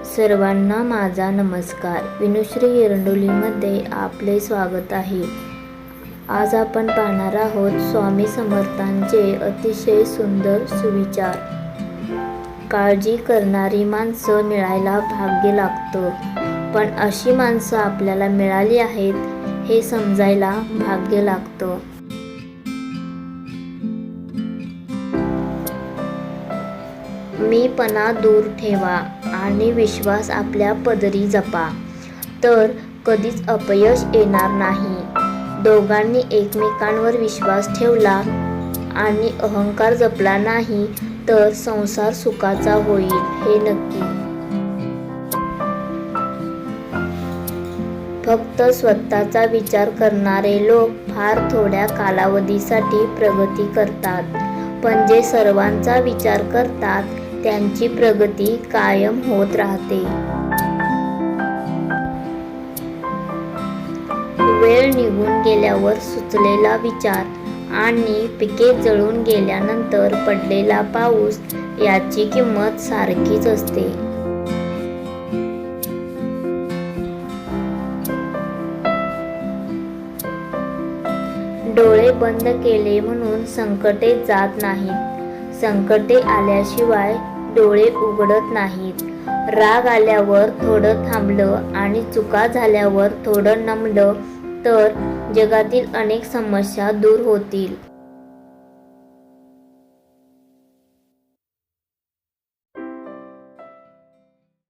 सर्वांना माझा नमस्कार. विनुश्री एरंडोलीमध्ये आपले स्वागत आहे. आज आपण पाहणार आहोत स्वामी समर्थांचे अतिशय सुंदर सुविचार. काळजी करणारी माणसं मिळायला भाग्य लागतं, पण अशी माणसं आपल्याला मिळाली आहेत हे समजायला भाग्य लागतं. मीपणा दूर ठेवा आणि विश्वास आपल्या पदरी जपा, तर कधीच अपयश येणार नाही. दोघांनी एकमेकांवर विश्वास ठेवला आणि अहंकार जपला नाही तर संसार सुखाचा होईल हे नक्की. फक्त स्वतःचा विचार करणारे लोक फार थोड्या कालावधीसाठी प्रगती करतात, पण जे सर्वांचा विचार करतात त्यांची प्रगती कायम होत राहते. वेळ निघून गेल्यावर सुचलेला विचार आणि पिके जळून गेल्यानंतर पडलेला पाऊस याची किंमत सारखीच असते. डोळे बंद केले म्हणून संकटे जात नाहीत. संकटे आल्याशिवाय डोळे उघडत नाहीत. राग आल्यावर थोडं थांबलं आणि चुका झाल्यावर थोडं नमलं तर जगातील अनेक समस्या दूर होतील.